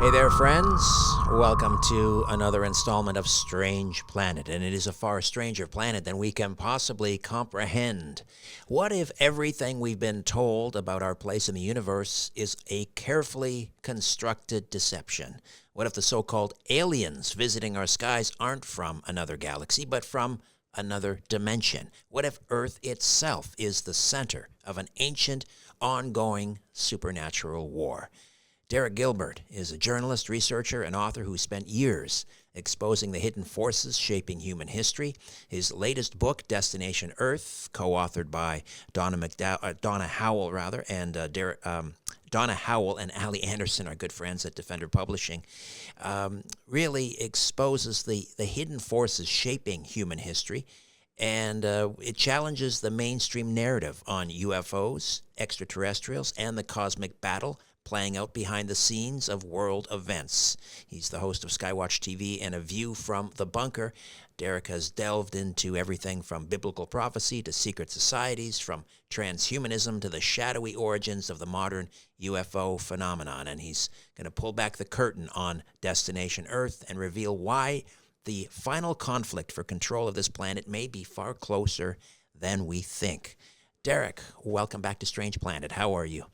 Hey there, friends. Welcome to another installment of Strange Planet, and it is a far stranger planet than we can possibly comprehend. What if everything we've been told about our place in the universe is a carefully constructed deception? What if the so-called aliens visiting our skies aren't from another galaxy, but from another dimension? What if Earth itself is the center of an ancient, ongoing supernatural war? Derek Gilbert is a journalist, researcher, and author who spent years exposing the hidden forces shaping human history. His latest book, Destination Earth, co-authored by Donna Howell, Donna Howell and Ali Anderson, our good friends at Defender Publishing, really exposes the hidden forces shaping human history. And it challenges the mainstream narrative on UFOs, extraterrestrials, and the cosmic battle playing out behind the scenes of world events. He's the host of Skywatch TV and A View from the Bunker. Derek has delved into everything from biblical prophecy to secret societies, from transhumanism to the shadowy origins of the modern UFO phenomenon. And he's going to pull back the curtain on Destination Earth and reveal why the final conflict for control of this planet may be far closer than we think. Derek, welcome back to Strange Planet. How are you?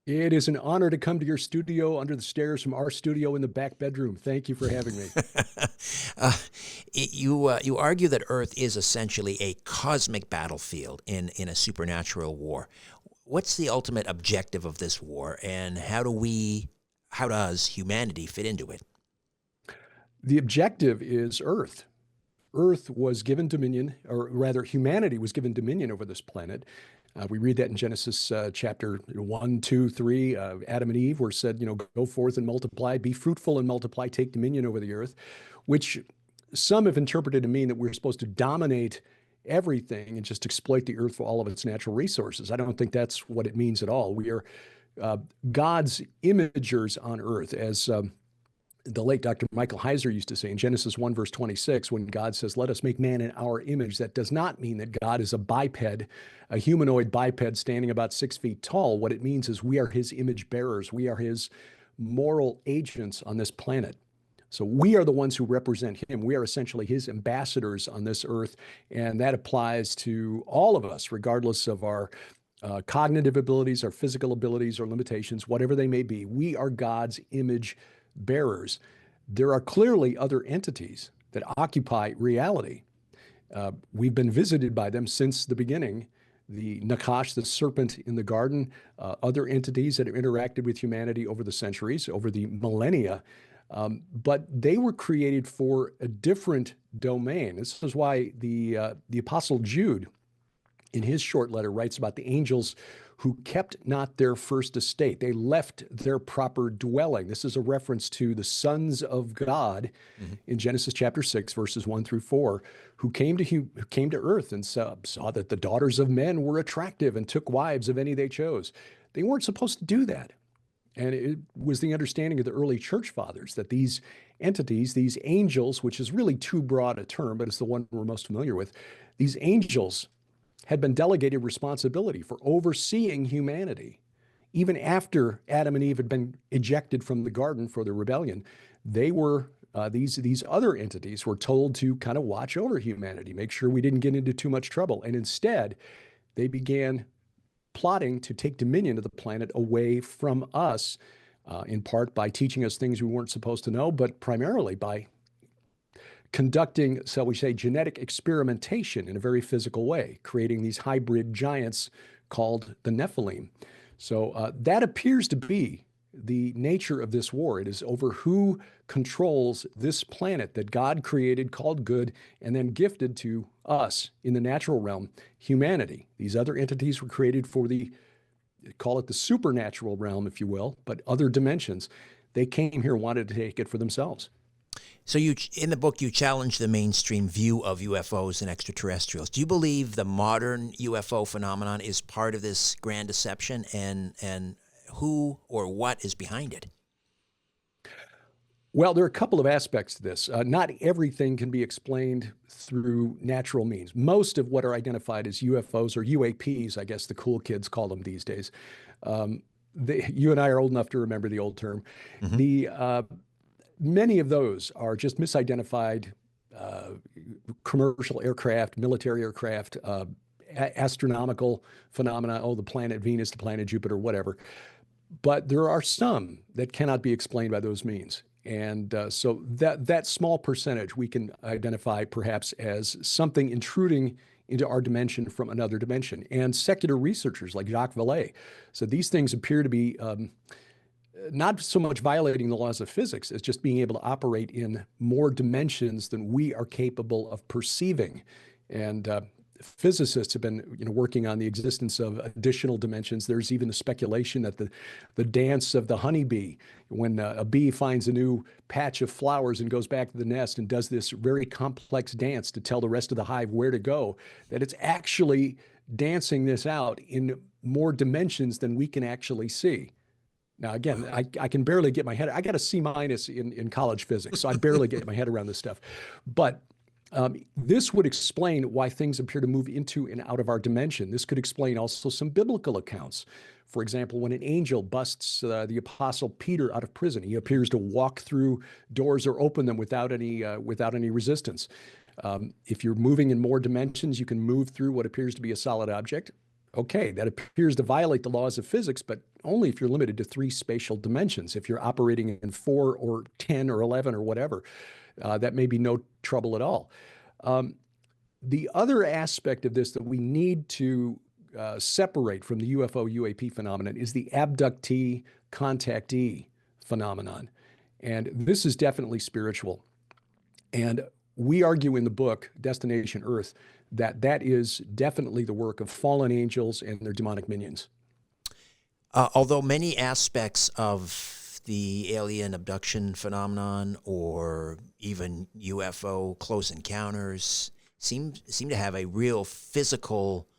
It is an honor to come to your studio under the stairs from our studio in the back bedroom. Thank you for having me. You argue that Earth is essentially a cosmic battlefield in a supernatural war. What's the ultimate objective of this war, and how does humanity fit into it? The objective is Earth. Earth was given dominion, or rather humanity was given dominion over this planet. We read that in Genesis chapter 1, 2, 3. Adam and Eve were said, go forth and multiply, be fruitful and multiply, take dominion over the earth, which some have interpreted to mean that we're supposed to dominate everything and just exploit the earth for all of its natural resources. I don't think that's what it means at all. We are God's imagers on earth, as the late Dr. Michael Heiser used to say in Genesis 1, verse 26, when God says, let us make man in our image. That does not mean that God is a biped, a humanoid biped standing about 6 feet tall. What it means is we are his image bearers. We are his moral agents on this planet. So we are the ones who represent him. We are essentially his ambassadors on this earth. And that applies to all of us, regardless of our cognitive abilities, our physical abilities, or limitations, whatever they may be. We are God's image bearers. There are clearly other entities that occupy reality. We've been visited by them since the beginning. The Nakash, the serpent in the garden, other entities that have interacted with humanity over the centuries, over the millennia, but they were created for a different domain. This is why the Apostle Jude, in his short letter, writes about the angels who kept not their first estate. They left their proper dwelling. This is a reference to the sons of God in Genesis chapter 6, verses 1 through 4, who came to earth and saw that the daughters of men were attractive and took wives of any they chose. They weren't supposed to do that. And it was the understanding of the early church fathers that these entities, these angels, which is really too broad a term, but it's the one we're most familiar with, these angels had been delegated responsibility for overseeing humanity. Even after Adam and Eve had been ejected from the garden for their rebellion, they were, these other entities were told to kind of watch over humanity, make sure we didn't get into too much trouble. And instead, they began plotting to take dominion of the planet away from us, in part by teaching us things we weren't supposed to know, but primarily by conducting, shall we say, genetic experimentation in a very physical way, creating these hybrid giants called the Nephilim. So that appears to be the nature of this war. It is over who controls this planet that God created, called good, and then gifted to us in the natural realm, humanity. These other entities were created for call it the supernatural realm, if you will, but other dimensions. They came here, wanted to take it for themselves. So in the book, you challenge the mainstream view of UFOs and extraterrestrials. Do you believe the modern UFO phenomenon is part of this grand deception, and who or what is behind it? Well, there are a couple of aspects to this. Not everything can be explained through natural means. Most of what are identified as UFOs or UAPs, I guess the cool kids call them these days, You and I are old enough to remember the old term. Hmm. The Many of those are just misidentified uh, commercial aircraft, military aircraft, astronomical phenomena. Oh, the planet Venus, the planet Jupiter, whatever. But there are some that cannot be explained by those means. And so that small percentage we can identify perhaps as something intruding into our dimension from another dimension. And secular researchers like Jacques Vallée said these things appear to be not so much violating the laws of physics as just being able to operate in more dimensions than we are capable of perceiving. And physicists have been, working on the existence of additional dimensions. There's even the speculation that the dance of the honeybee, when a bee finds a new patch of flowers and goes back to the nest and does this very complex dance to tell the rest of the hive where to go, that it's actually dancing this out in more dimensions than we can actually see. Now, again, I can barely get my head. I got a C minus in college physics, so I barely get my head around this stuff. But this would explain why things appear to move into and out of our dimension. This could explain also some biblical accounts. For example, when an angel busts the apostle Peter out of prison, he appears to walk through doors or open them without any resistance. If you're moving in more dimensions, you can move through what appears to be a solid object. Okay, that appears to violate the laws of physics, but only if you're limited to 3 spatial dimensions. If you're operating in 4 or 10 or 11 or whatever, that may be no trouble at all. The other aspect of this that we need to separate from the UFO UAP phenomenon is the abductee contactee phenomenon. And this is definitely spiritual. And we argue in the book, Destination Earth, that is definitely the work of fallen angels and their demonic minions. Although many aspects of the alien abduction phenomenon or even UFO close encounters seem to have a real physical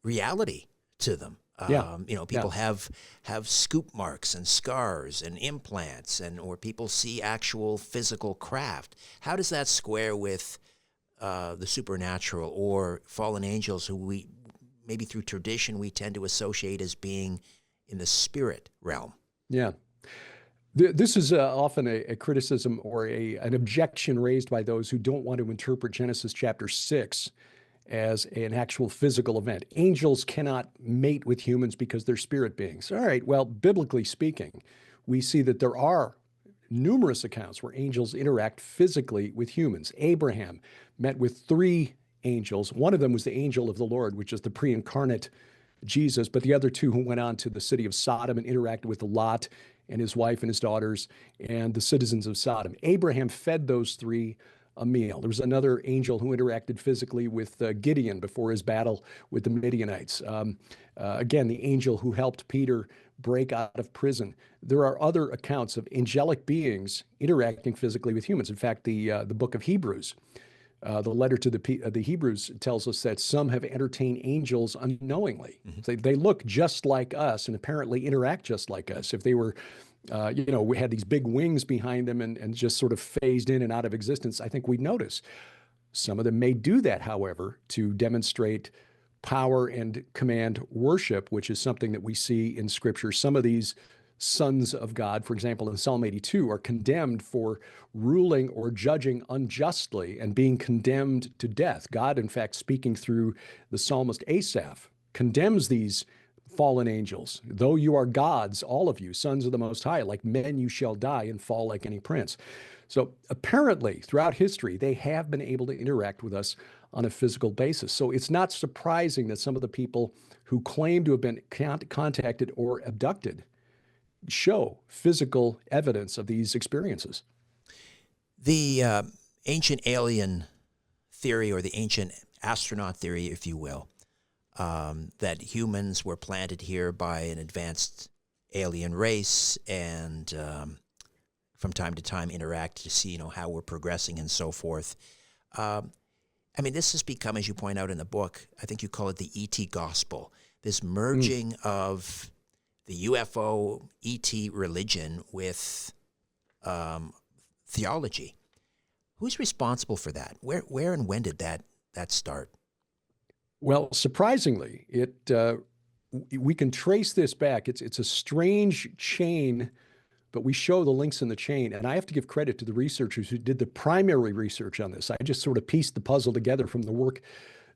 reality to them. Yeah. People Yeah. have scoop marks and scars and implants, or people see actual physical craft. How does that square with the supernatural or fallen angels, who we maybe through tradition we tend to associate as being in the spirit realm? Yeah. This is often a criticism or an objection raised by those who don't want to interpret Genesis chapter 6 as an actual physical event. Angels cannot mate with humans because they're spirit beings. All right, well, biblically speaking, we see that there are numerous accounts where angels interact physically with humans. Abraham met with 3 angels. One of them was the angel of the Lord, which is the pre-incarnate Jesus, but the other 2 who went on to the city of Sodom and interacted with Lot and his wife and his daughters and the citizens of Sodom. Abraham fed those 3 a meal. There was another angel who interacted physically with Gideon before his battle with the Midianites. Again, the angel who helped Peter break out of prison. There are other accounts of angelic beings interacting physically with humans. In fact, the book of Hebrews, the letter to the Hebrews, tells us that some have entertained angels unknowingly. Mm-hmm. They look just like us and apparently interact just like us. If they were, we had these big wings behind them and just sort of phased in and out of existence, I think we'd notice. Some of them may do that, however, to demonstrate power and command worship, which is something that we see in Scripture. Some of these sons of God, for example, in Psalm 82, are condemned for ruling or judging unjustly and being condemned to death. God, in fact, speaking through the psalmist Asaph, condemns these fallen angels. Though you are gods, all of you, sons of the Most High, like men you shall die and fall like any prince. So apparently, throughout history, they have been able to interact with us on a physical basis. So it's not surprising that some of the people who claim to have been contacted or abducted show physical evidence of these experiences. The ancient alien theory, or the ancient astronaut theory, if you will, that humans were planted here by an advanced alien race and from time to time interact to see, how we're progressing and so forth. This has become, as you point out in the book, I think you call it the ET gospel, this merging of the UFO ET religion with theology. Who's responsible for that? Where and when did that start? Well, surprisingly, it we can trace this back. It's a strange chain, but we show the links in the chain. And I have to give credit to the researchers who did the primary research on this. I just sort of pieced the puzzle together from the work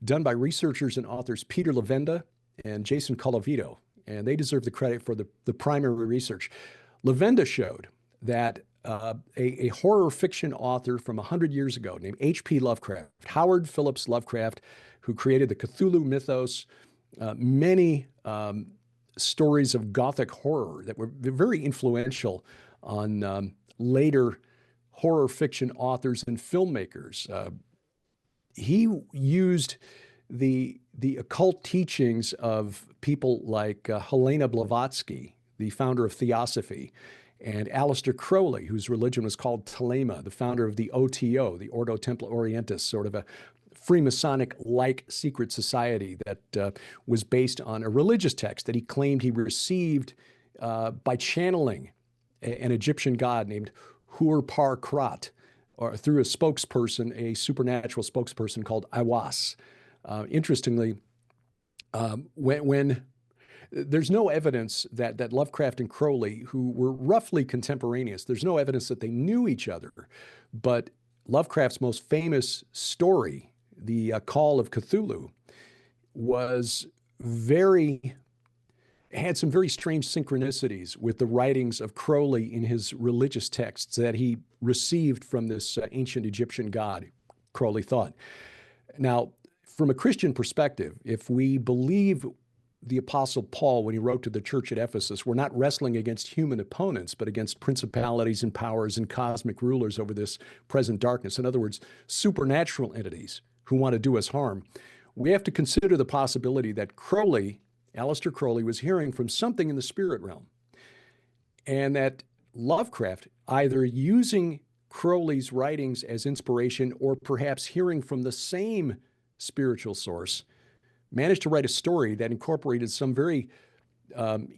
done by researchers and authors Peter Levenda and Jason Colavito, and they deserve the credit for the primary research. Levenda showed that a horror fiction author from 100 years ago named H.P. Lovecraft, Howard Phillips Lovecraft, who created the Cthulhu mythos, many stories of Gothic horror that were very influential on later horror fiction authors and filmmakers. He used the occult teachings of people like Helena Blavatsky, the founder of Theosophy, and Aleister Crowley, whose religion was called Thelema, the founder of the OTO, the Ordo Templi Orientis, sort of a Freemasonic-like secret society that was based on a religious text that he claimed he received by channeling an Egyptian god named Hur-Par-Krat, or through a spokesperson, a supernatural spokesperson called Aiwass. Interestingly, when there's no evidence that Lovecraft and Crowley, who were roughly contemporaneous, there's no evidence that they knew each other. But Lovecraft's most famous story, the Call of Cthulhu, had some very strange synchronicities with the writings of Crowley in his religious texts that he received from this ancient Egyptian god, Crowley thought. Now, from a Christian perspective, if we believe the Apostle Paul when he wrote to the church at Ephesus, we're not wrestling against human opponents, but against principalities and powers and cosmic rulers over this present darkness. In other words, supernatural entities who want to do us harm. We have to consider the possibility that Aleister Crowley, was hearing from something in the spirit realm, and that Lovecraft, either using Crowley's writings as inspiration or perhaps hearing from the same spiritual source, managed to write a story that incorporated some very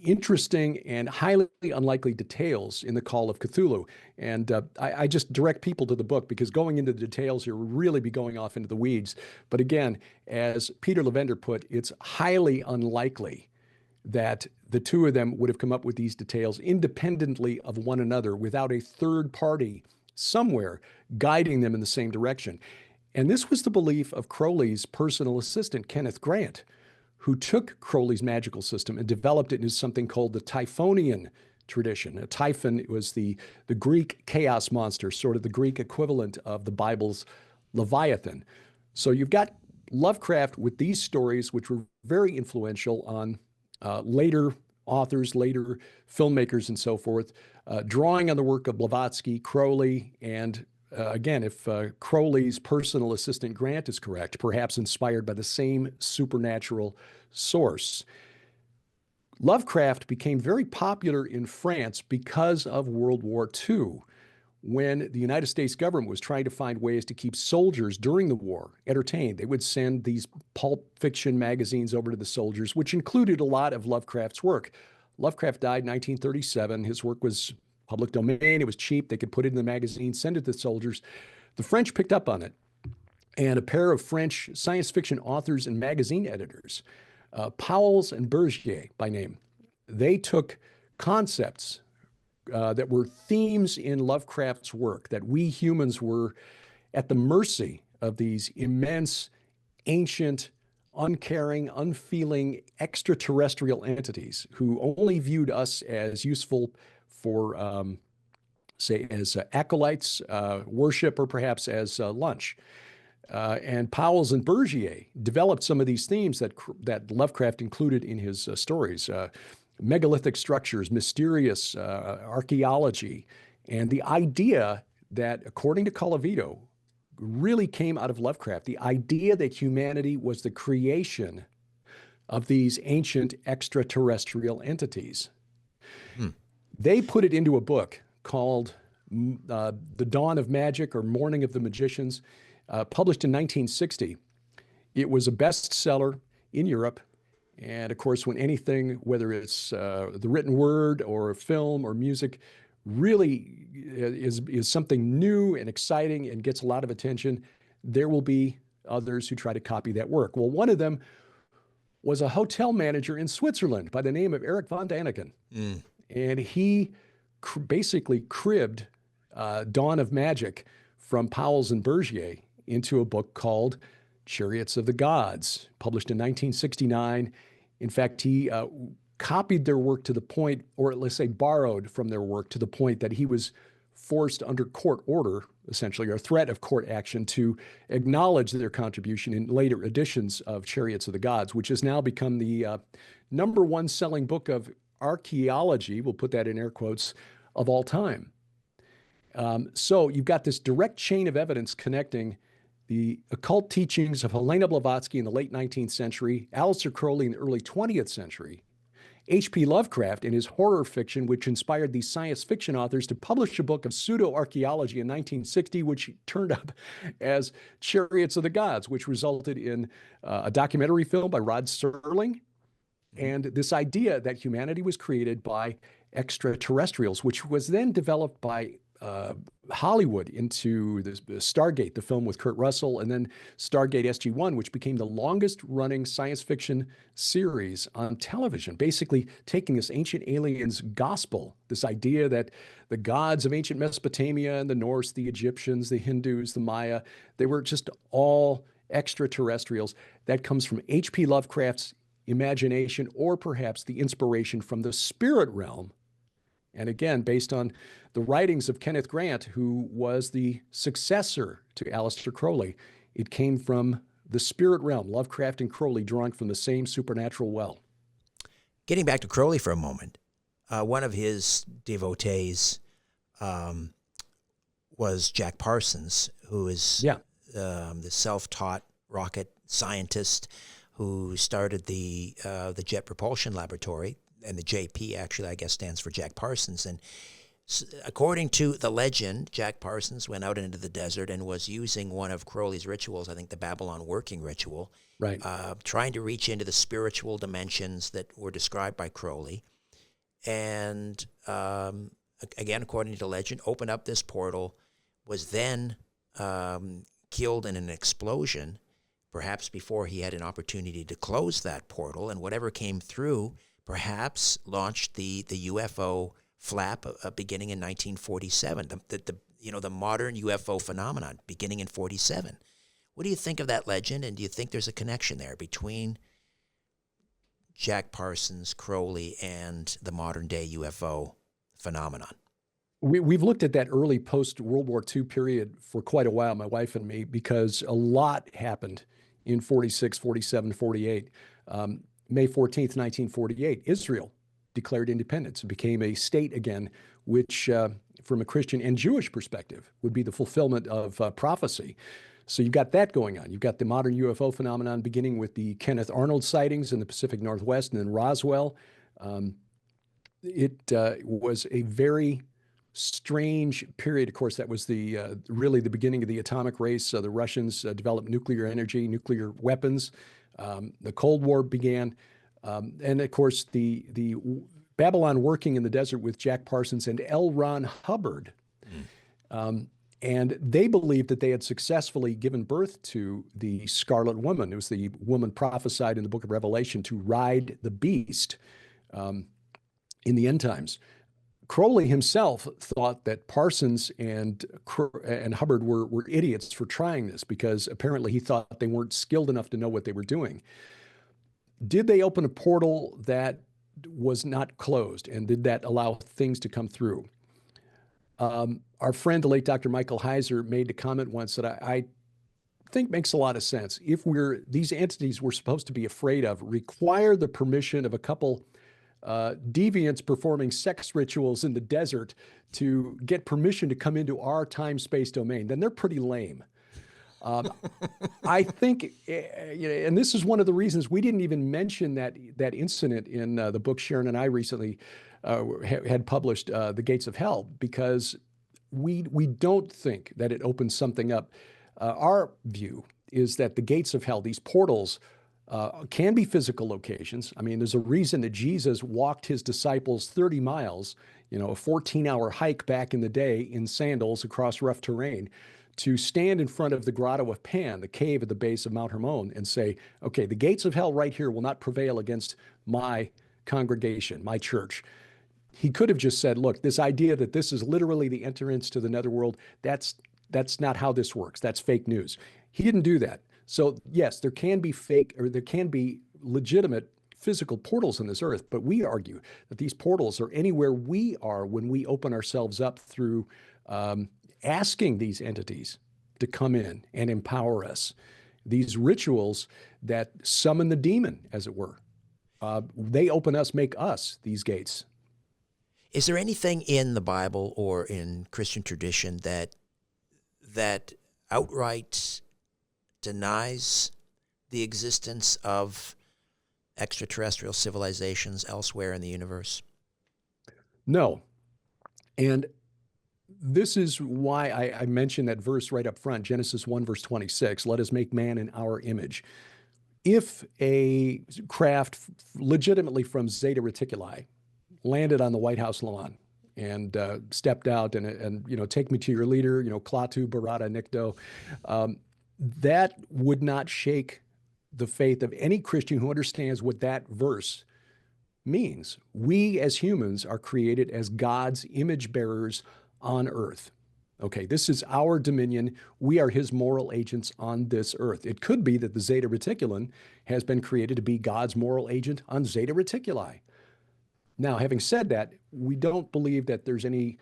interesting and highly unlikely details in the Call of Cthulhu. And I just direct people to the book, because going into the details here would really be going off into the weeds. But again, as Peter Levenda put, it's highly unlikely that the two of them would have come up with these details independently of one another without a third party somewhere guiding them in the same direction. And this was the belief of Crowley's personal assistant, Kenneth Grant, who took Crowley's magical system and developed it into something called the Typhonian tradition. A typhon was the Greek chaos monster, sort of the Greek equivalent of the Bible's Leviathan. So you've got Lovecraft with these stories, which were very influential on later authors, later filmmakers, and so forth, drawing on the work of Blavatsky, Crowley, and again, if Crowley's personal assistant Grant is correct, perhaps inspired by the same supernatural source. Lovecraft became very popular in France because of World War II, when the United States government was trying to find ways to keep soldiers during the war entertained. They would send these pulp fiction magazines over to the soldiers, which included a lot of Lovecraft's work. Lovecraft died in 1937. His work was public domain. It was cheap. They could put it in the magazine, send it to the soldiers. The French picked up on it. And a pair of French science fiction authors and magazine editors, Pauwels and Bergier by name, they took concepts that were themes in Lovecraft's work, that we humans were at the mercy of these immense, ancient, uncaring, unfeeling extraterrestrial entities who only viewed us as useful for, say, as acolytes, worship, or perhaps as lunch. And Pauwels and Bergier developed some of these themes that Lovecraft included in his stories. Megalithic structures, mysterious archaeology, and the idea that, according to Colavito, really came out of Lovecraft, the idea that humanity was the creation of these ancient extraterrestrial entities. They put it into a book called The Dawn of Magic, or Morning of the Magicians, published in 1960. It was a bestseller in Europe. And of course, when anything, whether it's the written word or film or music, really is something new and exciting and gets a lot of attention, there will be others who try to copy that work. Well, one of them was a hotel manager in Switzerland by the name of Eric von Daniken. Mm. And he basically cribbed Dawn of Magic from Powell's and Bergier into a book called Chariots of the Gods, published in 1969. In fact, he copied their work to the point, or let's say borrowed from their work to the point that he was forced under court order, essentially, or threat of court action, to acknowledge their contribution in later editions of Chariots of the Gods, which has now become the #1 selling book of archaeology, we'll put that in air quotes, of all time. So you've got this direct chain of evidence connecting the occult teachings of Helena Blavatsky in the late 19th century, Aleister Crowley in the early 20th century, H.P. Lovecraft in his horror fiction, which inspired these science fiction authors to publish a book of pseudo-archaeology in 1960, which turned up as Chariots of the Gods, which resulted in a documentary film by Rod Serling, and this idea that humanity was created by extraterrestrials, which was then developed by Hollywood into the Stargate, the film with Kurt Russell, and then Stargate SG-1, which became the longest running science fiction series on television, basically taking this ancient aliens gospel, this idea that the gods of ancient Mesopotamia and the Norse, the Egyptians, the Hindus, the Maya, they were just all extraterrestrials. That comes from H.P. Lovecraft's imagination, or perhaps the inspiration from the spirit realm. And again, based on the writings of Kenneth Grant, who was the successor to Aleister Crowley, it came from the spirit realm, Lovecraft and Crowley drawing from the same supernatural well. Getting back to Crowley for a moment, one of his devotees was Jack Parsons, who is the self-taught rocket scientist who started the Jet Propulsion Laboratory, and the JP actually, I guess, stands for Jack Parsons. And according to the legend, Jack Parsons went out into the desert and was using one of Crowley's rituals, I think the Babylon working ritual, right, trying to reach into the spiritual dimensions that were described by Crowley. And again, according to the legend, opened up this portal, was then killed in an explosion, perhaps before he had an opportunity to close that portal, and whatever came through perhaps launched the UFO flap beginning in 1947, the modern UFO phenomenon beginning in 47. What do you think of that legend, and do you think there's a connection there between Jack Parsons, Crowley, and the modern day UFO phenomenon? We've looked at that early post-World War II period for quite a while, my wife and me, because a lot happened in 46, 47, 48. May 14th, 1948, Israel declared independence and became a state again, which from a Christian and Jewish perspective would be the fulfillment of prophecy. So you've got that going on. You've got the modern UFO phenomenon beginning with the Kenneth Arnold sightings in the Pacific Northwest and then Roswell. It was a very strange period. Of course, that was really the beginning of the atomic race. The Russians developed nuclear energy, nuclear weapons. The Cold War began. And of course, the Babylon working in the desert with Jack Parsons and L. Ron Hubbard. And they believed that they had successfully given birth to the Scarlet Woman. It was the woman prophesied in the book of Revelation to ride the beast in the end times. Crowley himself thought that Parsons and Hubbard were idiots for trying this, because apparently he thought they weren't skilled enough to know what they were doing. Did they open a portal that was not closed, and did that allow things to come through? Our friend, the late Dr. Michael Heiser, made a comment once that I think makes a lot of sense. If these entities we're supposed to be afraid of require the permission of a couple deviants performing sex rituals in the desert to get permission to come into our time-space domain, then they're pretty lame. I think, and this is one of the reasons we didn't even mention that incident in the book Sharon and I recently had published, The Gates of Hell, because we don't think that it opens something up. Our view is that the gates of hell, these portals, can be physical locations. I mean, there's a reason that Jesus walked his disciples 30 miles, a 14-hour hike back in the day in sandals across rough terrain. to stand in front of the Grotto of Pan, the cave at the base of Mount Hermon, and say, okay, the gates of hell right here will not prevail against my congregation, my church. He could have just said, look, this idea that this is literally the entrance to the netherworld, that's not how this works. That's fake news. He didn't do that. So yes, there can be fake, or there can be legitimate physical portals in this earth, but we argue that these portals are anywhere we are when we open ourselves up through asking these entities to come in and empower us. These rituals that summon the demon, as it were, they open us, make us these gates. Is there anything in the Bible or in Christian tradition that outright denies the existence of extraterrestrial civilizations elsewhere in the universe? No. And this is why I mentioned that verse right up front, Genesis 1, verse 26, let us make man in our image. If a craft legitimately from Zeta Reticuli landed on the White House lawn and stepped out and take me to your leader, Klaatu Barada Nikto, that would not shake the faith of any Christian who understands what that verse means. We as humans are created as God's image bearers on earth. Okay, this is our dominion. We are his moral agents on this earth. It could be that the Zeta Reticulum has been created to be God's moral agent on Zeta Reticuli. Now, having said that, we don't believe that there's any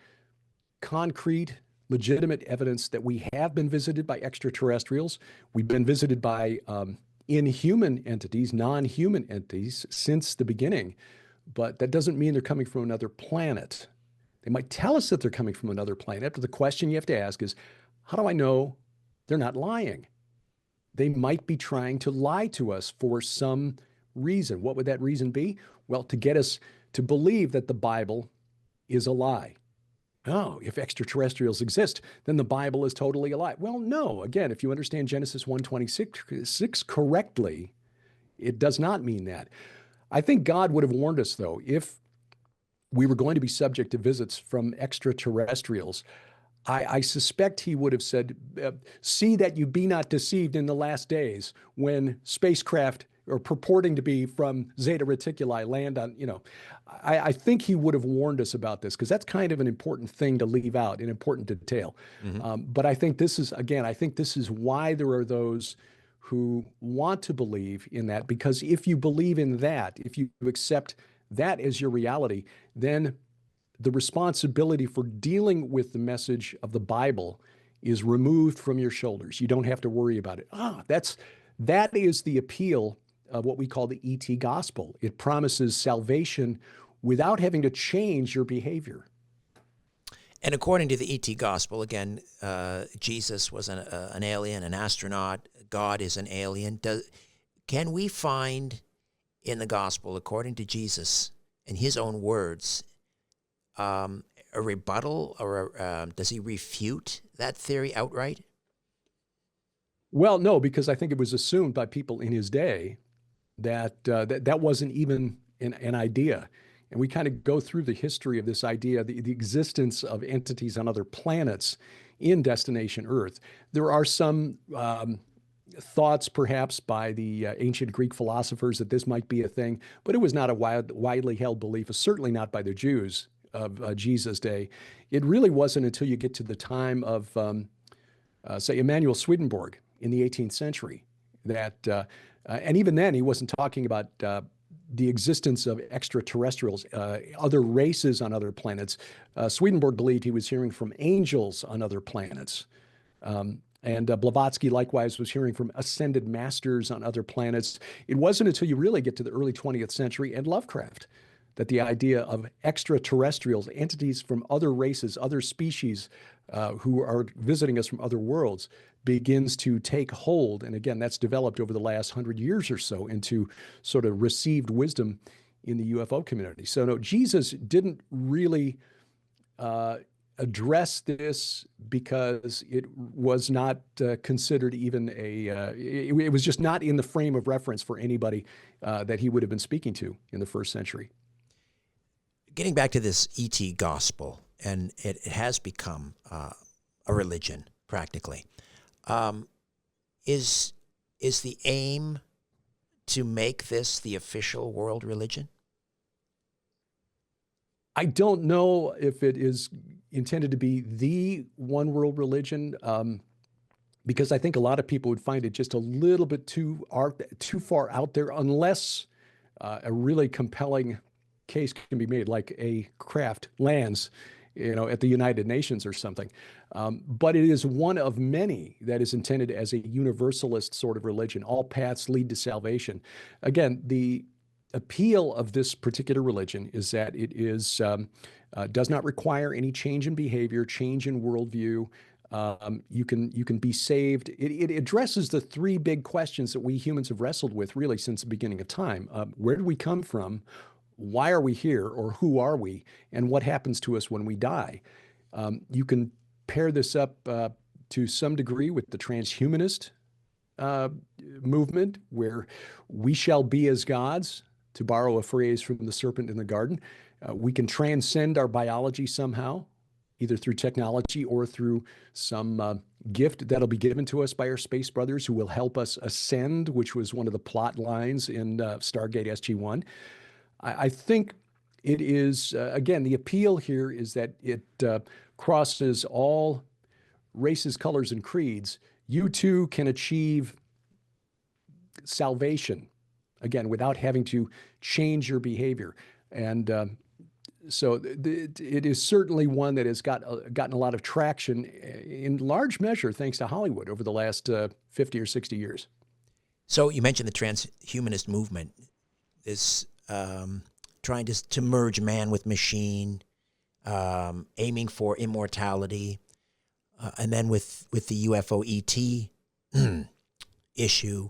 concrete, legitimate evidence that we have been visited by extraterrestrials. We've been visited by inhuman entities, non-human entities since the beginning, but that doesn't mean they're coming from another planet. They might tell us that they're coming from another planet, but the question you have to ask is, how do I know they're not lying? They might be trying to lie to us for some reason. What would that reason be? Well, to get us to believe that the Bible is a lie. Oh, if extraterrestrials exist, then the Bible is totally a lie. Well, no. Again, if you understand Genesis 1:26 correctly, it does not mean that. I think God would have warned us, though, if we were going to be subject to visits from extraterrestrials. I suspect he would have said, see that you be not deceived in the last days when spacecraft or purporting to be from Zeta Reticuli land on, I think he would have warned us about this, because that's kind of an important thing to leave out, an important detail. Mm-hmm. But I think this is why there are those who want to believe in that, because if you believe in that, if you accept that as your reality, then the responsibility for dealing with the message of the Bible is removed from your shoulders. You don't have to worry about it. That is the appeal of what we call the ET gospel. It promises salvation without having to change your behavior. And according to the ET gospel, again, Jesus was an alien, an astronaut. God is an alien. Can we find in the gospel, according to Jesus, in his own words, a rebuttal, or does he refute that theory outright? Well, no, because I think it was assumed by people in his day that that wasn't even an idea. And we kind of go through the history of this idea, the existence of entities on other planets in Destination Earth. There are some thoughts, perhaps, by the ancient Greek philosophers that this might be a thing, but it was not a widely held belief, certainly not by the Jews of Jesus' day. It really wasn't until you get to the time of, say, Emanuel Swedenborg in the 18th century that, and even then, he wasn't talking about the existence of extraterrestrials, other races on other planets. Swedenborg believed he was hearing from angels on other planets. And Blavatsky likewise was hearing from ascended masters on other planets. It wasn't until you really get to the early 20th century and Lovecraft that the idea of extraterrestrials, entities from other races, other species who are visiting us from other worlds, begins to take hold. And again, that's developed over the last 100 years or so into sort of received wisdom in the UFO community. So no, Jesus didn't really address this because it was not considered even it was just not in the frame of reference for anybody that he would have been speaking to in the first century. Getting back to this ET gospel, and it has become a religion practically. Is the aim to make this the official world religion? I don't know if it is intended to be the one world religion, because I think a lot of people would find it just a little bit too far out there, unless a really compelling case can be made, like a craft lands, at the United Nations or something. But it is one of many that is intended as a universalist sort of religion. All paths lead to salvation. Again, the appeal of this particular religion is that it does not require any change in behavior, change in worldview. You can be saved. It addresses the three big questions that we humans have wrestled with really since the beginning of time. Where do we come from? Why are we here? Or who are we? And what happens to us when we die? You can pair this up to some degree with the transhumanist movement, where we shall be as gods, to borrow a phrase from the serpent in the garden. We can transcend our biology somehow, either through technology or through some gift that'll be given to us by our space brothers who will help us ascend, which was one of the plot lines in Stargate SG-1. I think it is, again, the appeal here is that it crosses all races, colors, and creeds. You too can achieve salvation, again, without having to change your behavior. And so it is certainly one that has gotten a lot of traction, in large measure thanks to Hollywood over the last 50 or 60 years. So you mentioned the transhumanist movement is trying to merge man with machine, aiming for immortality, and then with the UFO ET issue.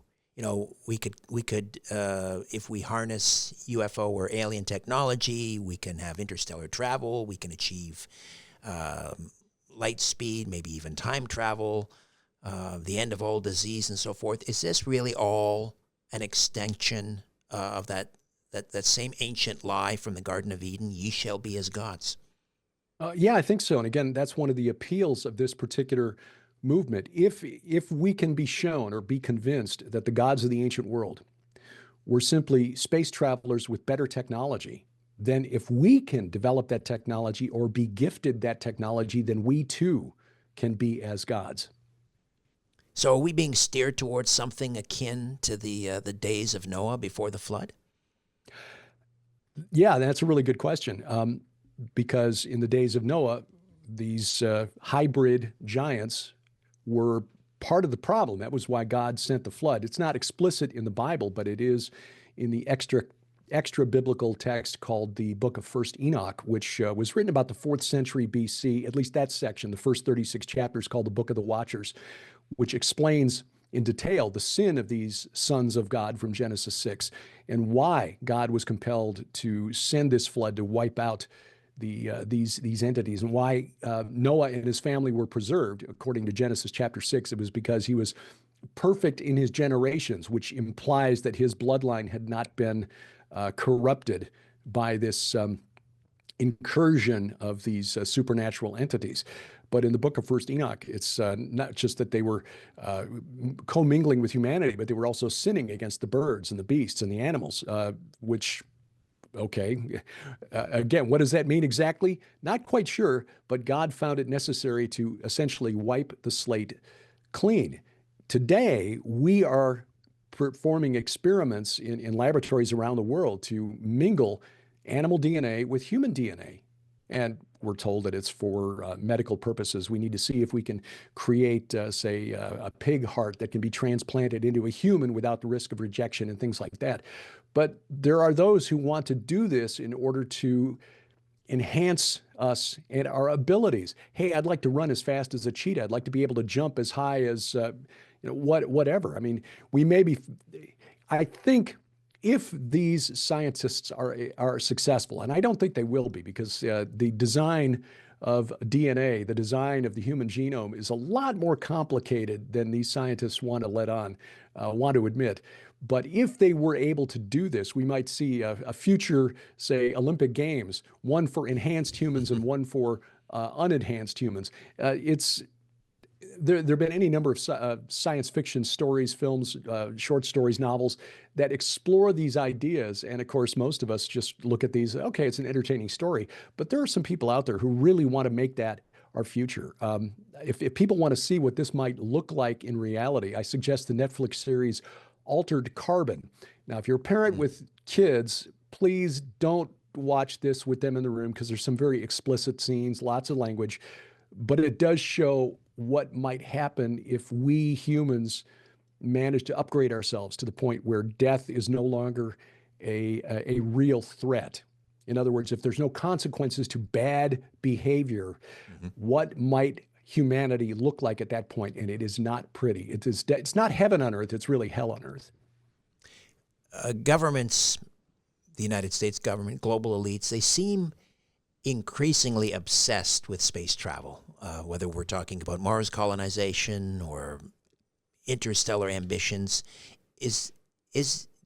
We could if we harness UFO or alien technology, we can have interstellar travel. We can achieve light speed, maybe even time travel, the end of all disease, and so forth. Is this really all an extension of that same ancient lie from the Garden of Eden? Ye shall be as gods. Yeah, I think so. And again, that's one of the appeals of this particular movement. If we can be shown or be convinced that the gods of the ancient world were simply space travelers with better technology, then if we can develop that technology or be gifted that technology, then we too can be as gods. So are we being steered towards something akin to the days of Noah before the flood? Yeah, that's a really good question. Because in the days of Noah, these hybrid giants were part of the problem. That was why God sent the flood. It's not explicit in the Bible, but it is in the extra biblical text called the Book of First Enoch, which was written about the 4th century BC, at least that section, the first 36 chapters, called the Book of the Watchers, which explains in detail the sin of these sons of God from Genesis 6 and why God was compelled to send this flood to wipe out these entities, and why Noah and his family were preserved. According to Genesis chapter 6, it was because he was perfect in his generations, which implies that his bloodline had not been corrupted by this incursion of these supernatural entities. But in the book of First Enoch, it's not just that they were commingling with humanity, but they were also sinning against the birds and the beasts and the animals, which, okay, again, what does that mean exactly? Not quite sure, but God found it necessary to essentially wipe the slate clean. Today, we are performing experiments in laboratories around the world to mingle animal DNA with human DNA. And we're told that it's for medical purposes. We need to see if we can create, say, a pig heart that can be transplanted into a human without the risk of rejection and things like that. But there are those who want to do this in order to enhance us and our abilities. Hey, I'd like to run as fast as a cheetah. I'd like to be able to jump as high as, whatever. I mean, I think if these scientists are successful, and I don't think they will be, because the design of DNA, the design of the human genome, is a lot more complicated than these scientists want to admit. But if they were able to do this, we might see a future, say, Olympic Games, one for enhanced humans and one for unenhanced humans. there have been any number of science fiction stories, films, short stories, novels that explore these ideas. And of course, most of us just look at these, okay, it's an entertaining story. But there are some people out there who really want to make that our future. If people want to see what this might look like in reality, I suggest the Netflix series Altered Carbon. Now, if you're a parent with kids, please don't watch this with them in the room because there's some very explicit scenes, lots of language, but it does show what might happen if we humans manage to upgrade ourselves to the point where death is no longer a real threat. In other words, if there's no consequences to bad behavior, what might humanity look like at that point? And it is not pretty. It's not heaven on earth. It's really hell on earth. Governments, the United States government, global elites, they seem increasingly obsessed with space travel, whether we're talking about Mars colonization or interstellar ambitions. Do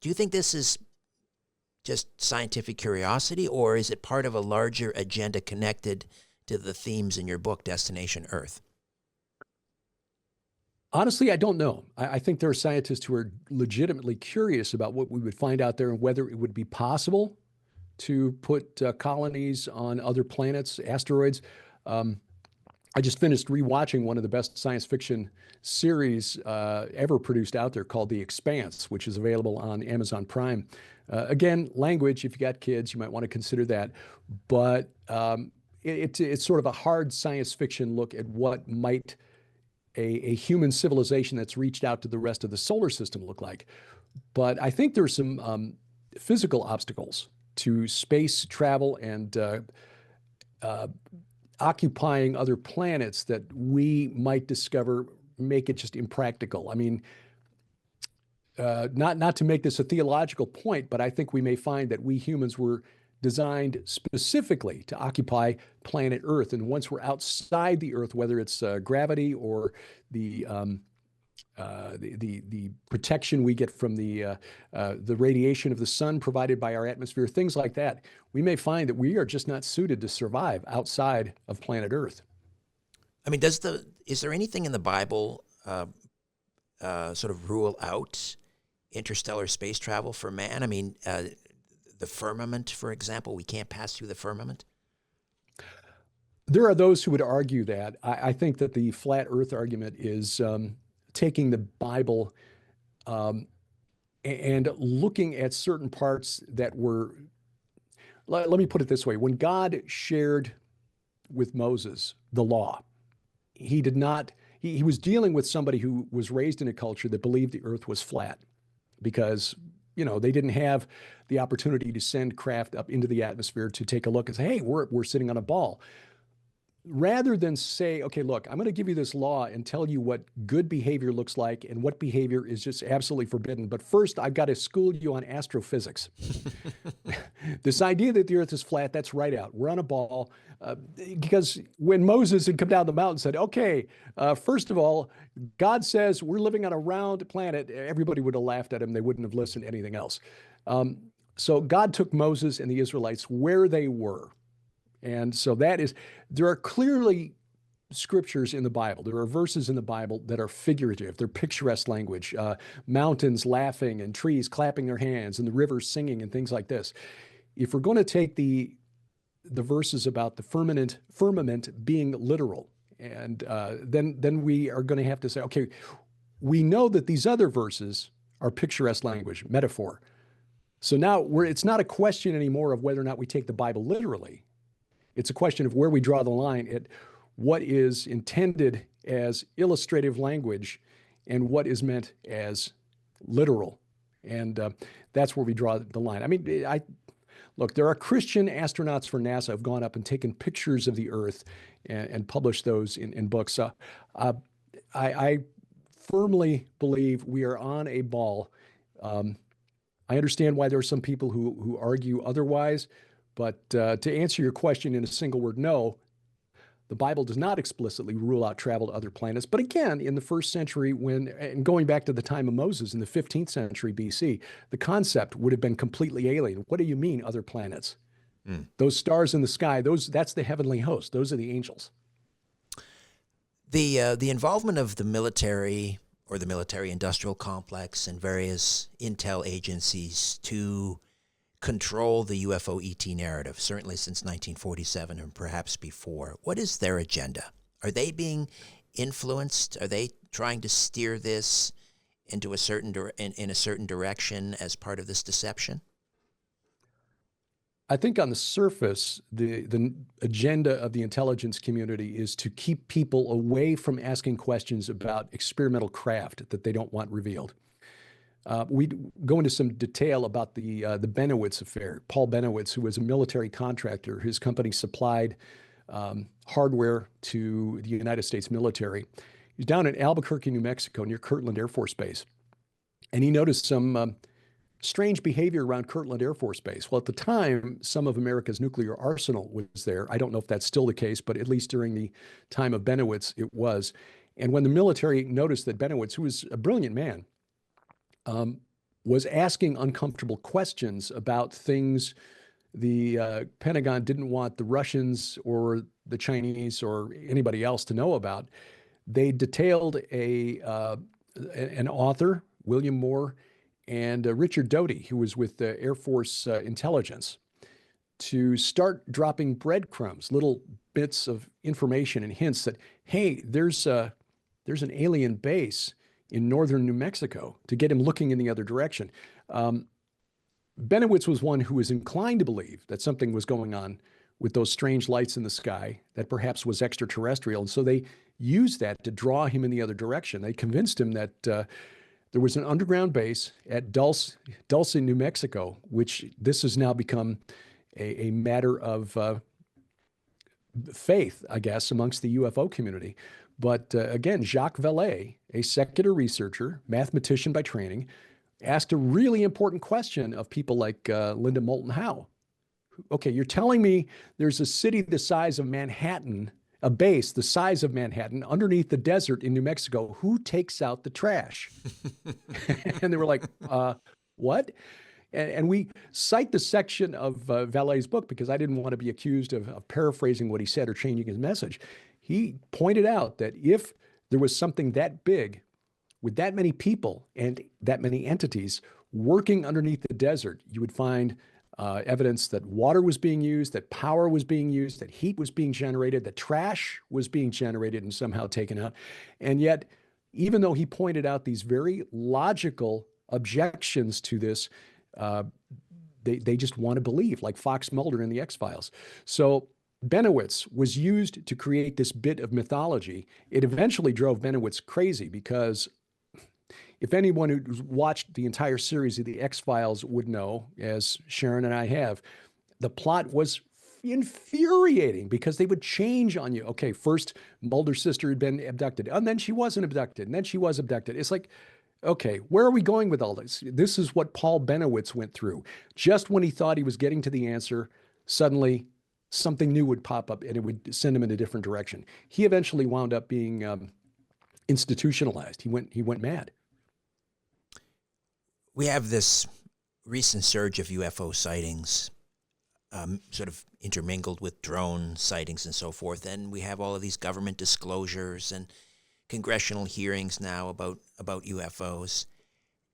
you think this is just scientific curiosity, or is it part of a larger agenda connected to the themes in your book, Destination Earth? Honestly, I don't know. I think there are scientists who are legitimately curious about what we would find out there and whether it would be possible to put colonies on other planets, asteroids. I just finished rewatching one of the best science fiction series ever produced out there called The Expanse, which is available on Amazon Prime. Again, language, if you got kids, you might want to consider that. But it's sort of a hard science fiction look at what might a human civilization that's reached out to the rest of the solar system look like. But I think there's some physical obstacles to space travel and occupying other planets that we might discover make it just impractical. I mean, not to make this a theological point, but I think we may find that we humans were designed specifically to occupy planet Earth. And once we're outside the Earth, whether it's gravity or the protection we get from the radiation of the sun provided by our atmosphere, things like that, we may find that we are just not suited to survive outside of planet Earth. I mean, is there anything in the Bible sort of rule out interstellar space travel for man? I mean, the firmament, for example, we can't pass through the firmament? There are those who would argue that. I think that the flat Earth argument is taking the Bible and looking at certain parts that were, let me put it this way. When God shared with Moses the law, he was dealing with somebody who was raised in a culture that believed the earth was flat because, they didn't have the opportunity to send craft up into the atmosphere to take a look and say, hey, we're sitting on a ball. Rather than say, okay, look, I'm going to give you this law and tell you what good behavior looks like and what behavior is just absolutely forbidden. But first, I've got to school you on astrophysics. This idea that the earth is flat, that's right out. We're on a ball. Because when Moses had come down the mountain and said, okay, first of all, God says we're living on a round planet, everybody would have laughed at him. They wouldn't have listened to anything else. So God took Moses and the Israelites where they were. And so there are clearly scriptures in the Bible. There are verses in the Bible that are figurative. They're picturesque language, mountains laughing and trees clapping their hands and the rivers singing and things like this. If we're going to take the verses about the firmament being literal, and then we are going to have to say, okay, we know that these other verses are picturesque language, metaphor. So now it's not a question anymore of whether or not we take the Bible literally. It's a question of where we draw the line at what is intended as illustrative language and what is meant as literal. And that's where we draw the line. I mean, look, there are Christian astronauts for NASA who have gone up and taken pictures of the Earth and published those in books. I firmly believe we are on a ball. I understand why there are some people who argue otherwise. But to answer your question in a single word, no, the Bible does not explicitly rule out travel to other planets. But again, in the first century, and going back to the time of Moses in the 15th century BC, the concept would have been completely alien. What do you mean other planets? Those stars in the sky, that's the heavenly host. Those are the angels. The involvement of the military or the military-industrial complex and various intel agencies to control the UFO ET narrative, certainly since 1947 and perhaps before. What is their agenda? Are they being influenced? Are they trying to steer this into a certain in a certain direction as part of this deception? I think on the surface, the agenda of the intelligence community is to keep people away from asking questions about experimental craft that they don't want revealed. We go into some detail about the Benowitz affair. Paul Benowitz, who was a military contractor, his company supplied hardware to the United States military. He's down in Albuquerque, New Mexico, near Kirtland Air Force Base, and he noticed some strange behavior around Kirtland Air Force Base. Well, at the time, some of America's nuclear arsenal was there. I don't know if that's still the case, but at least during the time of Benowitz, it was. And when the military noticed that Benowitz, who was a brilliant man, was asking uncomfortable questions about things the Pentagon didn't want the Russians or the Chinese or anybody else to know about, they detailed an author, William Moore, and Richard Doty, who was with the Air Force Intelligence, to start dropping breadcrumbs, little bits of information and hints that, hey, there's an alien base in northern New Mexico, to get him looking in the other direction. Benowitz was one who was inclined to believe that something was going on with those strange lights in the sky that perhaps was extraterrestrial. And so they used that to draw him in the other direction. They convinced him that there was an underground base at Dulce, New Mexico, which this has now become a matter of faith, I guess, amongst the UFO community. But again, Jacques Vallée, a secular researcher, mathematician by training, asked a really important question of people like Linda Moulton Howe. Okay, you're telling me there's a city the size of Manhattan, a base the size of Manhattan underneath the desert in New Mexico. Who takes out the trash? And they were like, what? And we cite the section of Vallée's book because I didn't want to be accused of paraphrasing what he said or changing his message. He pointed out that if there was something that big with that many people and that many entities working underneath the desert, you would find evidence that water was being used, that power was being used, that heat was being generated, that trash was being generated and somehow taken out. And yet, even though he pointed out these very logical objections to this, they just want to believe, like Fox Mulder in the X-Files. So Benowitz was used to create this bit of mythology. It eventually drove Benowitz crazy because if anyone who's watched the entire series of the X-Files would know, as Sharon and I have, the plot was infuriating because they would change on you. Okay, first Mulder's sister had been abducted, and then she wasn't abducted, and then she was abducted. It's like, okay, where are we going with all this? This is what Paul Benowitz went through. Just when he thought he was getting to the answer, suddenly something new would pop up and it would send him in a different direction. He eventually wound up being institutionalized. He went mad. We have this recent surge of UFO sightings, sort of intermingled with drone sightings and so forth, and we have all of these government disclosures and congressional hearings now about UFOs.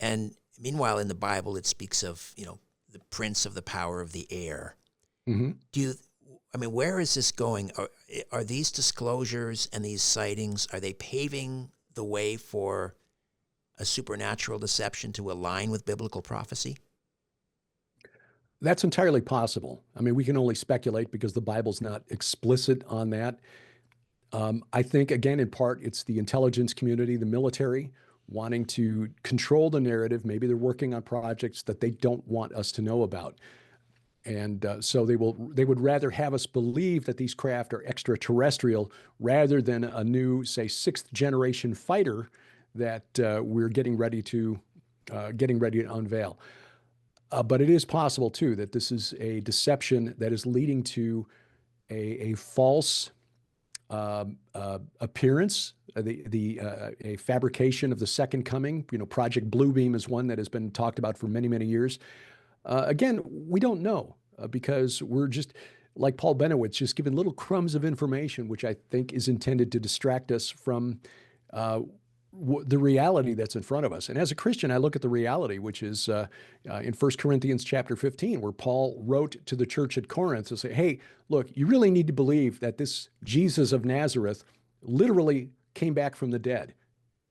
And meanwhile, in the Bible, it speaks of, the prince of the power of the air. Mm-hmm. Where is this going? Are these disclosures and these sightings, are they paving the way for a supernatural deception to align with biblical prophecy? That's entirely possible. We can only speculate because the Bible's not explicit on that. I think, again, in part, it's the intelligence community, the military, wanting to control the narrative. Maybe they're working on projects that they don't want us to know about. And so they would rather have us believe that these craft are extraterrestrial rather than a new, say, sixth generation fighter that we're getting ready to unveil. But it is possible too that this is a deception that is leading to a false appearance, a fabrication of the second coming. Project Bluebeam is one that has been talked about for many, many years. Again, we don't know because we're just like Paul Benowitz, just giving little crumbs of information, which I think is intended to distract us from the reality that's in front of us. And as a Christian, I look at the reality, which is in 1 Corinthians chapter 15, where Paul wrote to the church at Corinth to say, hey, look, you really need to believe that this Jesus of Nazareth literally came back from the dead.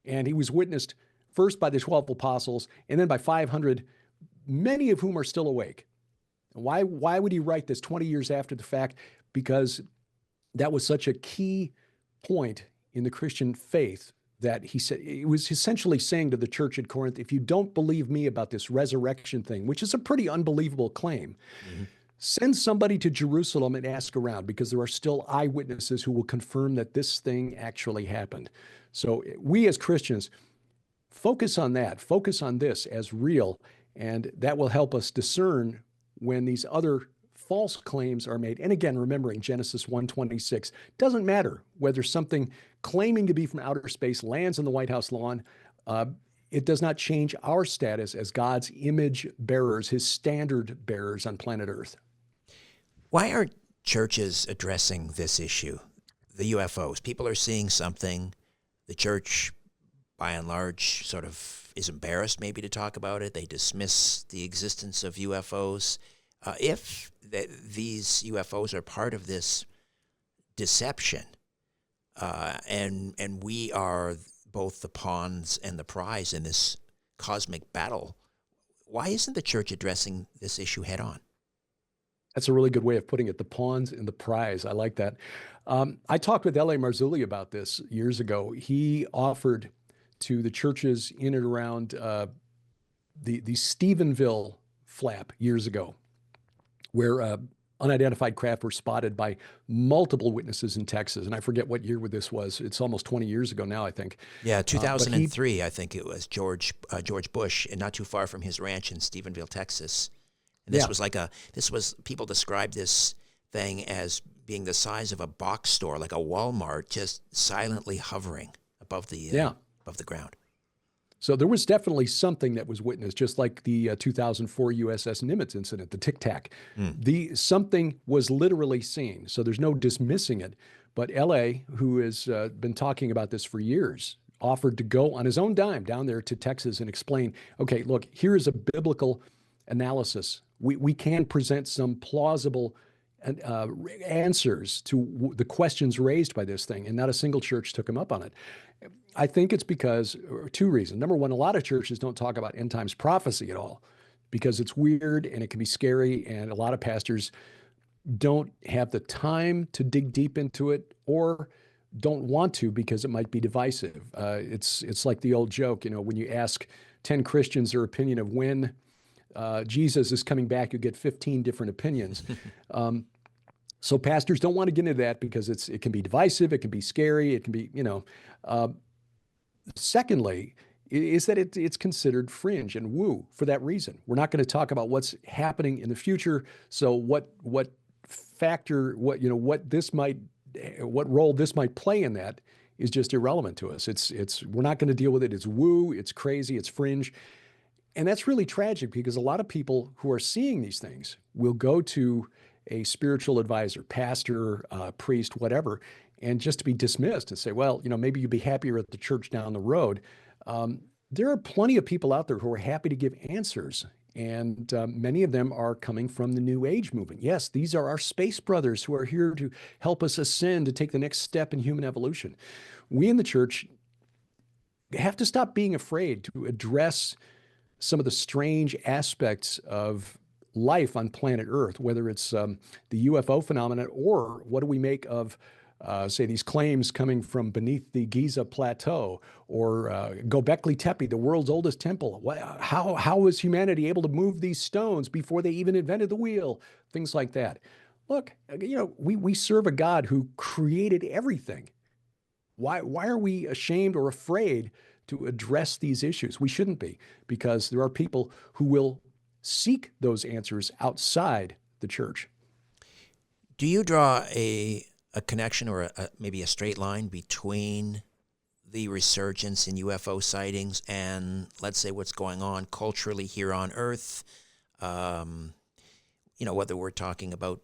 And he was witnessed first by the 12 apostles and then by 500, many of whom are still awake. Why would he write this 20 years after the fact? Because that was such a key point in the Christian faith that he said, it was essentially saying to the church at Corinth, if you don't believe me about this resurrection thing, which is a pretty unbelievable claim, send somebody to Jerusalem and ask around, because there are still eyewitnesses who will confirm that this thing actually happened. So we as Christians, focus on that, focus on this as real, and that will help us discern when these other false claims are made. And again, remembering Genesis 1:26, doesn't matter whether something claiming to be from outer space lands on the White House lawn. It does not change our status as God's image bearers, his standard bearers on planet Earth. Why aren't churches addressing this issue, the UFOs? People are seeing something. The church, by and large, sort of is embarrassed maybe to talk about it. They dismiss the existence of UFOs. If these UFOs are part of this deception, and we are both the pawns and the prize in this cosmic battle, why isn't the church addressing this issue head on? That's a really good way of putting it, the pawns and the prize. I like that. I talked with L.A. Marzulli about this years ago. He offered to the churches in and around the Stephenville flap years ago, where unidentified craft were spotted by multiple witnesses in Texas. And I forget what year this was. It's almost 20 years ago now, I think. Yeah, 2003, I think it was George Bush, and not too far from his ranch in Stephenville, Texas. And this was people described this thing as being the size of a box store, like a Walmart, just silently hovering above the ground. So there was definitely something that was witnessed, just like the 2004 USS Nimitz incident, the Tic Tac. Something was literally seen. So there's no dismissing it. But L.A., who has been talking about this for years, offered to go on his own dime down there to Texas and explain, okay, look, here is a biblical analysis. We can present some plausible answers to the questions raised by this thing, and not a single church took him up on it. I think it's because two reasons. Number one, a lot of churches don't talk about end times prophecy at all because it's weird and it can be scary, and a lot of pastors don't have the time to dig deep into it or don't want to because it might be divisive. It's like the old joke, when you ask 10 Christians their opinion of when Jesus is coming back, you get 15 different opinions. So pastors don't want to get into that because it can be divisive, it can be scary, it can be, Secondly, is that it's considered fringe and woo for that reason. We're not going to talk about what's happening in the future. So what role this might play in that is just irrelevant to us. We're not going to deal with it. It's woo, it's crazy, it's fringe. And that's really tragic because a lot of people who are seeing these things will go to a spiritual advisor, pastor, priest, whatever, and just to be dismissed and say, well, maybe you'd be happier at the church down the road. There are plenty of people out there who are happy to give answers, and many of them are coming from the New Age movement. Yes, these are our space brothers who are here to help us ascend, to take the next step in human evolution. We in the church have to stop being afraid to address some of the strange aspects of life on planet Earth, whether it's the UFO phenomenon or what do we make of, say, these claims coming from beneath the Giza Plateau or Göbekli Tepe, the world's oldest temple. How was humanity able to move these stones before they even invented the wheel? Things like that. Look, we serve a God who created everything. Why are we ashamed or afraid to address these issues? We shouldn't be, because there are people who will seek those answers outside the church. Do you draw a connection or maybe a straight line between the resurgence in UFO sightings and, let's say, what's going on culturally here on Earth? Whether we're talking about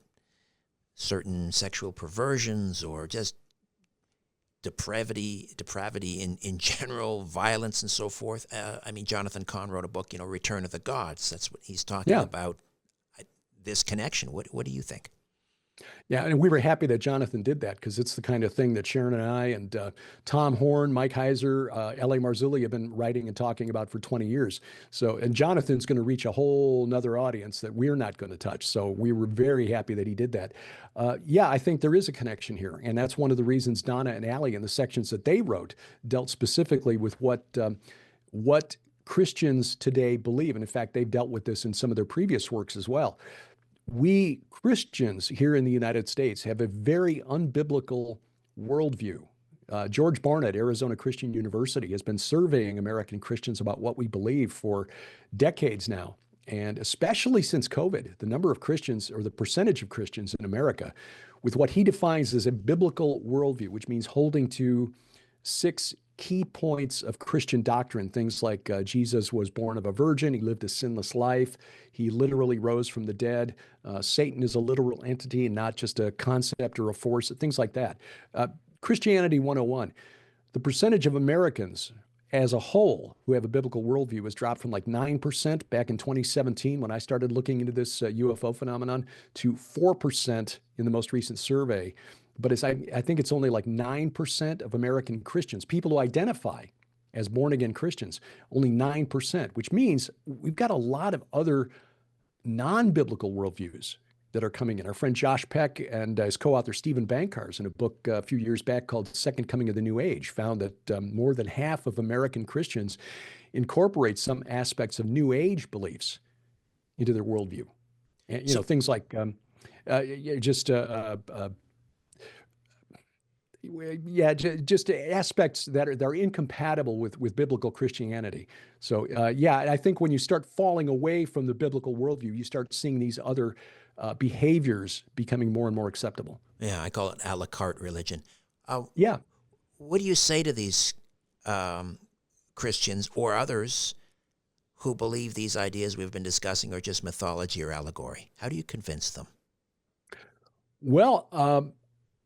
certain sexual perversions or just depravity in general, violence and so forth. I mean, Jonathan Cahn wrote a book, Return of the Gods. That's what he's talking Yeah. about, this connection. What do you think? Yeah, and we were happy that Jonathan did that because it's the kind of thing that Sharon and I and Tom Horn, Mike Heiser, L.A. Marzulli have been writing and talking about for 20 years. So, and Jonathan's going to reach a whole nother audience that we're not going to touch. So we were very happy that he did that. Yeah, I think there is a connection here. And that's one of the reasons Donna and Allie in the sections that they wrote dealt specifically with what Christians today believe. And in fact, they've dealt with this in some of their previous works as well. We Christians here in the United States have a very unbiblical worldview. George Barna at Arizona Christian University has been surveying American Christians about what we believe for decades now. And especially since COVID, the number of Christians or the percentage of Christians in America with what he defines as a biblical worldview, which means holding to 6 key points of Christian doctrine, things like Jesus was born of a virgin, he lived a sinless life, he literally rose from the dead, Satan is a literal entity and not just a concept or a force, things like that. Christianity 101, the percentage of Americans as a whole who have a biblical worldview has dropped from like 9% back in 2017 when I started looking into this UFO phenomenon to 4% in the most recent survey. But I think it's only like 9% of American Christians, people who identify as born-again Christians, only 9%, which means we've got a lot of other non-biblical worldviews that are coming in. Our friend Josh Peck and his co-author Stephen Bankars in a book a few years back called Second Coming of the New Age found that more than half of American Christians incorporate some aspects of New Age beliefs into their worldview. And, things like just aspects that are incompatible with biblical Christianity. So I think when you start falling away from the biblical worldview, you start seeing these other behaviors becoming more and more acceptable. Yeah, I call it a la carte religion. Yeah. What do you say to these Christians or others who believe these ideas we've been discussing are just mythology or allegory? How do you convince them? Well,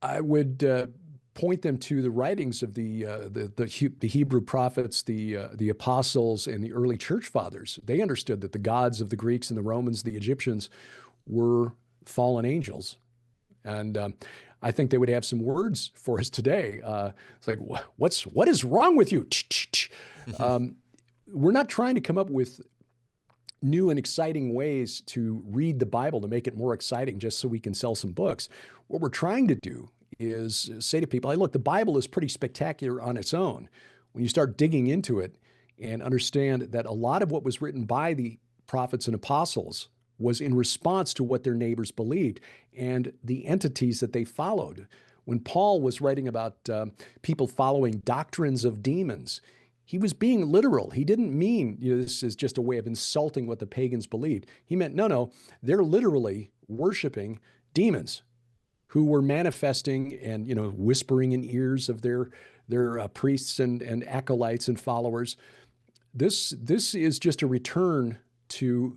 I would point them to the writings of the Hebrew prophets, the apostles, and the early church fathers. They understood that the gods of the Greeks and the Romans, the Egyptians, were fallen angels, and I think they would have some words for us today. It's like, what is wrong with you? We're not trying to come up with new and exciting ways to read the Bible to make it more exciting just so we can sell some books. What we're trying to do is say to people, hey, look, the Bible is pretty spectacular on its own. When you start digging into it and understand that a lot of what was written by the prophets and apostles was in response to what their neighbors believed and the entities that they followed. When Paul was writing about people following doctrines of demons, he was being literal. He didn't mean this is just a way of insulting what the pagans believed. He meant, no, they're literally worshiping demons who were manifesting and whispering in ears of their priests and acolytes and followers. This is just a return to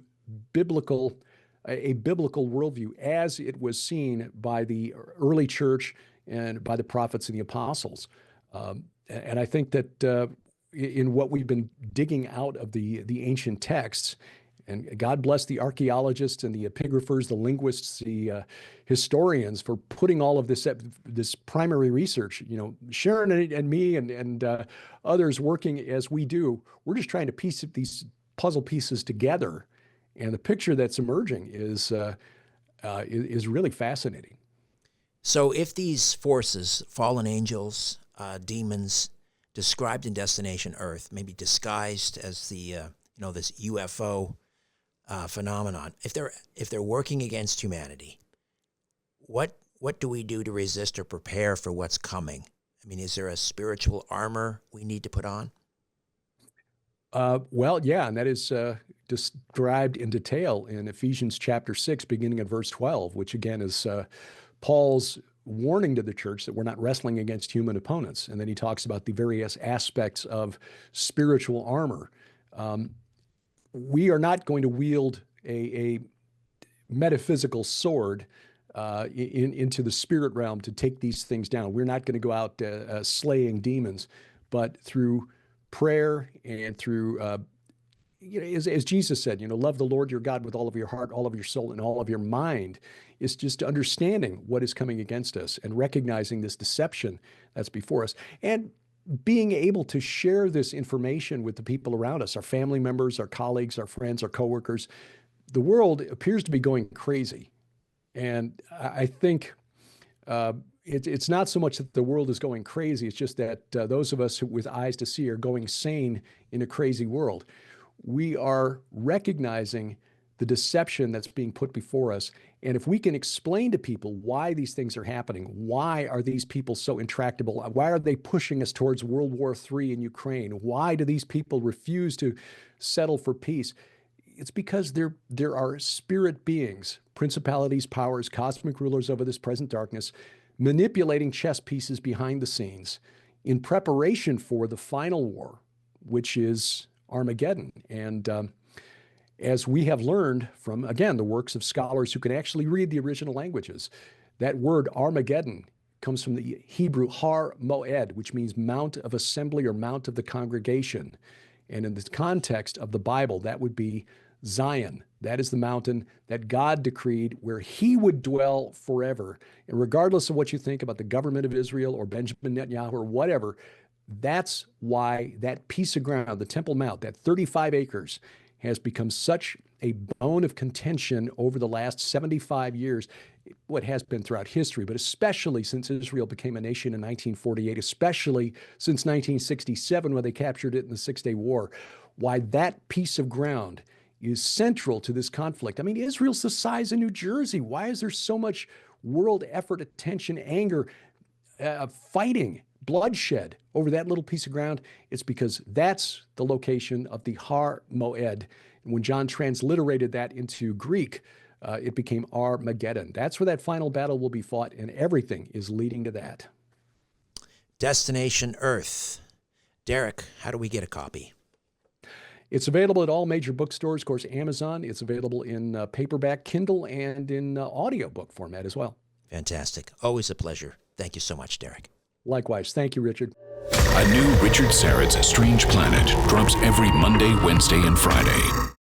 a biblical worldview as it was seen by the early church and by the prophets and the apostles. And I think that in what we've been digging out of the ancient texts, and God bless the archaeologists and the epigraphers, the linguists, the historians for putting all of this primary research. Sharon and me and others working as we do, we're just trying to piece these puzzle pieces together, and the picture that's emerging is really fascinating. So, if these forces, fallen angels, demons, described in Destination Earth, maybe disguised as the this UFO phenomenon, if they're working against humanity, what do we do to resist or prepare for what's coming? I mean, is there a spiritual armor we need to put on? Well, yeah, and that is described in detail in Ephesians chapter 6, beginning at verse 12, which again is Paul's warning to the church that we're not wrestling against human opponents. And then he talks about the various aspects of spiritual armor. We are not going to wield a metaphysical sword into the spirit realm to take these things down. We're not going to go out slaying demons, but through prayer and through, as Jesus said, love the Lord your God with all of your heart, all of your soul, and all of your mind, is just understanding what is coming against us and recognizing this deception that's before us. And being able to share this information with the people around us, our family members, our colleagues, our friends, our coworkers. The world appears to be going crazy. And I think it's not so much that the world is going crazy. It's just that those of us with eyes to see are going sane in a crazy world. We are recognizing the deception that's being put before us. And if we can explain to people why these things are happening, why are these people so intractable? Why are they pushing us towards World War III in Ukraine? Why do these people refuse to settle for peace? It's because there are spirit beings, principalities, powers, cosmic rulers over this present darkness, manipulating chess pieces behind the scenes in preparation for the final war, which is Armageddon. And as we have learned from, again, the works of scholars who can actually read the original languages, that word Armageddon comes from the Hebrew Har Moed, which means Mount of Assembly or Mount of the Congregation. And in the context of the Bible, that would be Zion. That is the mountain that God decreed where he would dwell forever. And regardless of what you think about the government of Israel or Benjamin Netanyahu or whatever, that's why that piece of ground, the Temple Mount, that 35 acres, has become such a bone of contention over the last 75 years, what has been throughout history, but especially since Israel became a nation in 1948, especially since 1967 when they captured it in the Six-Day War, why that piece of ground is central to this conflict. I mean, Israel's the size of New Jersey. Why is there so much world effort, attention, anger, fighting, bloodshed over that little piece of ground? It's because that's the location of the Har Moed. And when John transliterated that into Greek, it became Armageddon. That's where that final battle will be fought, and everything is leading to that. Destination Earth. Derek, how do we get a copy? It's available at all major bookstores, of course, Amazon. It's available in paperback, Kindle, and in audiobook format as well. Fantastic. Always a pleasure. Thank you so much, Derek. Likewise. Thank you, Richard. A new Richard Syrett's Strange Planet drops every Monday, Wednesday, and Friday.